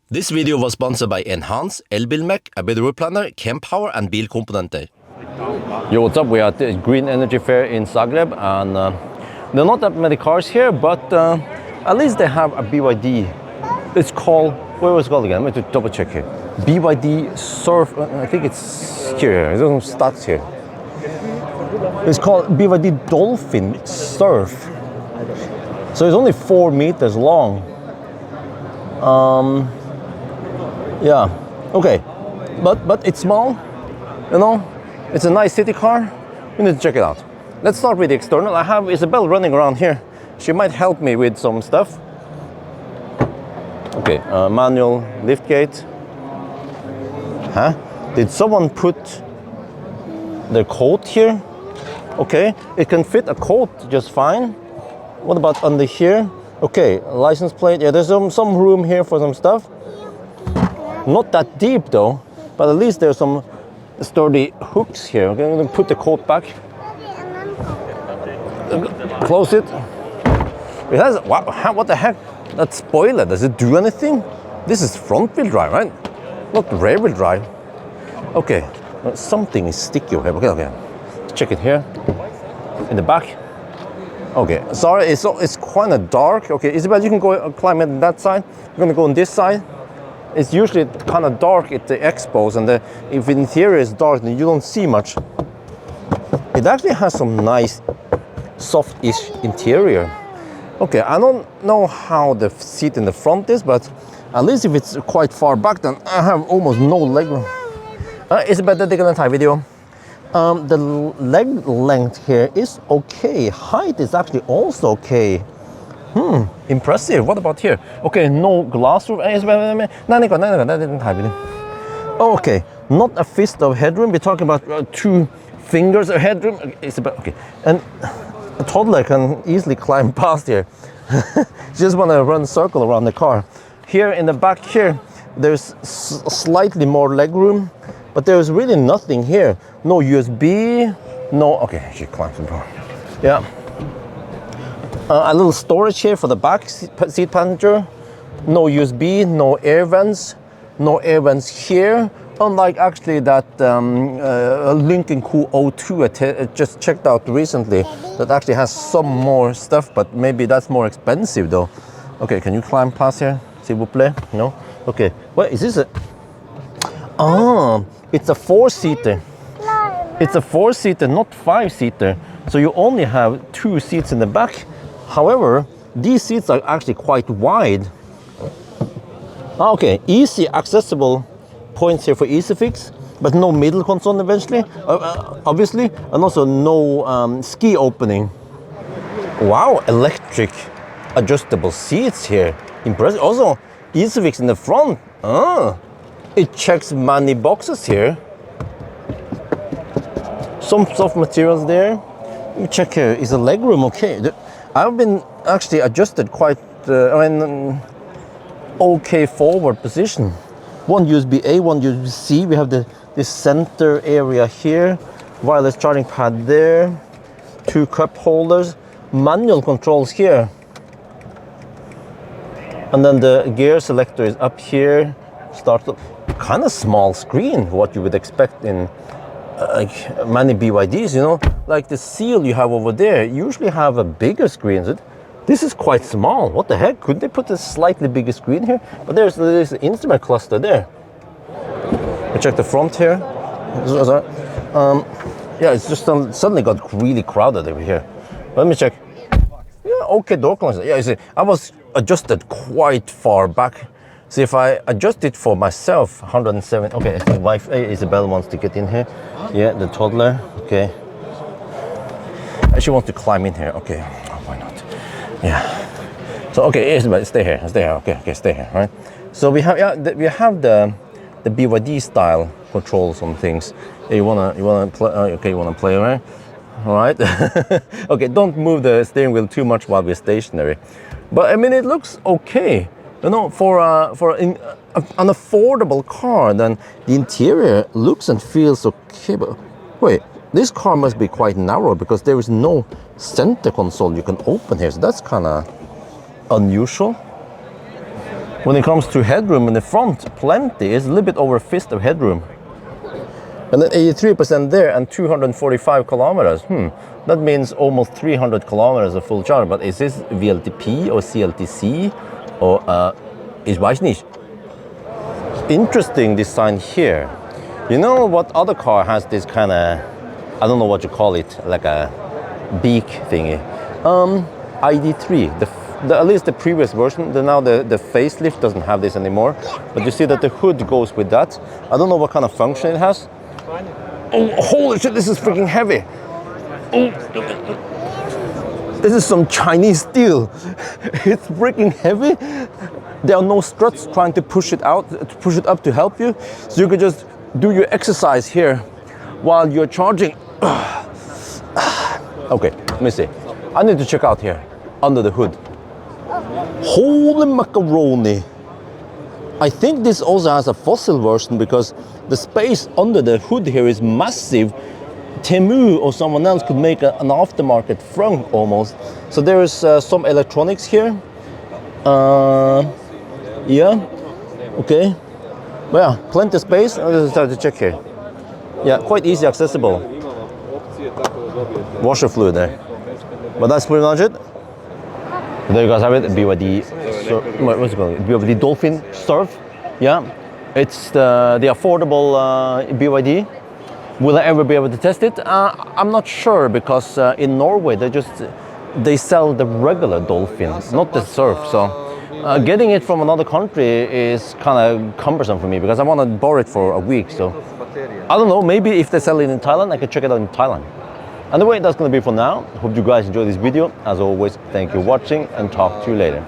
This video was sponsored by Enhance, Elbilmek, a better road planner, Kempower and bilkomponenter. Yo, what's up? We are at the Green Energy Fair in Zagreb, and there are not that many cars here, but at least they have a BYD. It's called, what was it called again? Let me double check here. BYD Surf, I think it's here, it doesn't start here. It's called BYD Dolphin Surf. So it's only 4 meters long. Yeah, okay, but it's small, you know, it's a nice city car. We need to check it out. Let's start with the external. I have Isabel running around here. She might help me with some stuff. Okay, manual lift gate. Huh? Did someone put their coat here? Okay, it can fit a coat just fine. What about under here? Okay, license plate. Yeah, there's some room here for some stuff. Not that deep though, but at least there's some sturdy hooks here. Okay, I'm gonna put the coat back. Close it. It has, wow, what the heck? That spoiler, does it do anything? This is front wheel drive, right? Not rear wheel drive. Okay, something is sticky over here. Okay. Let's check it here. In the back. Okay, sorry, it's kind of dark. Okay, Isabel, you can go climb on that side. We're gonna go on this side. It's usually kind of dark at the expos, and if the interior is dark, then you don't see much. It actually has some nice, soft-ish interior. Okay, I don't know how the seat in the front is, but at least if it's quite far back, then I have almost no leg room. Isabel, they're gonna tie video. The leg length here is okay. Height is actually also okay. Impressive. What about here? Okay, no glass roof. Okay, not a fist of headroom. We're talking about 2 fingers of headroom. Okay, and a toddler can easily climb past here. Just want to run a circle around the car. Here in the back here, there's slightly more leg room, but there's really nothing here. No USB, no, okay, she climbs the car. Yeah. A little storage here for the back seat passenger. No USB, no air vents. No air vents here. Unlike actually that Lincoln Cool 02 I just checked out recently. That actually has some more stuff, but maybe that's more expensive though. Okay, can you climb past here? S'il vous plaît? No? Okay. What is this? It's a 4-seater. It's a 4-seater, not 5-seater. So you only have 2 seats in the back. However, these seats are actually quite wide. Okay, easy accessible points here for EasyFix, but no middle console eventually, obviously, and also no ski opening. Wow, electric adjustable seats here. Impressive. Also, EasyFix in the front. It checks many boxes here. Some soft materials there. Let me check here. Is the legroom okay? I've been actually adjusted quite, okay forward position. 1 USB-A, 1 USB-C. We have this center area here. Wireless charging pad there. 2 cup holders. Manual controls here. And then the gear selector is up here. Start up. Kind of small screen, what you would expect in like many BYDs, you know, like the seal you have over there usually have a bigger screen. This is quite small. What the heck? Could they put a slightly bigger screen here? But there's an instrument cluster there. We check the front here. Yeah, it's just suddenly got really crowded over here. Let me check. Yeah, okay, door closer. Yeah, you see, I was adjusted quite far back. See, if I adjust it for myself, 107. Okay, my wife Isabel wants to get in here. Yeah, the toddler. Okay. She wants to climb in here. Okay, why not? Yeah. So okay, Isabel, stay here. Okay, stay here. Right. So we have the BYD style controls on things. You wanna play? Okay, you wanna play, right? All right. Okay, don't move the steering wheel too much while we're stationary. But I mean, it looks okay. You know, for an affordable car, then the interior looks and feels okay. But wait, this car must be quite narrow because there is no center console you can open here. So that's kind of unusual. When it comes to headroom in the front, plenty. It's a little bit over a fist of headroom. And then 83% there and 245 kilometers. That means almost 300 kilometers of full charge. But is this VLTP or CLTC or ich weiß nicht. Interesting design here. You know what other car has this kind of, I don't know what you call it, like a beak thingy. ID3, at least the previous version. Now the facelift doesn't have this anymore. But you see that the hood goes with that. I don't know what kind of function it has. Oh, holy shit, this is freaking heavy. Oh, this is some Chinese steel. It's freaking heavy. There are no struts trying to push it out, to push it up to help you. So you could just do your exercise here while you're charging. Okay, let me see. I need to check out here, under the hood. Holy macaroni. I think this also has a fossil version because the space under the hood here is massive. Temu or someone else could make an aftermarket frunk almost. So there is some electronics here. Yeah, okay. But yeah, plenty of space. Let's start to check here. Yeah, quite easy accessible. Washer fluid there. But that's pretty much it. There you guys have it, BYD, what's it called? BYD Dolphin Surf. Yeah, it's the affordable BYD. Will I ever be able to test it? I'm not sure because in Norway they sell the regular Dolphin, not the Surf. So getting it from another country is kind of cumbersome for me because I want to borrow it for a week. So I don't know, maybe if they sell it in Thailand, I can check it out in Thailand. Anyway, that's going to be for now. Hope you guys enjoyed this video. As always, thank you for watching and talk to you later.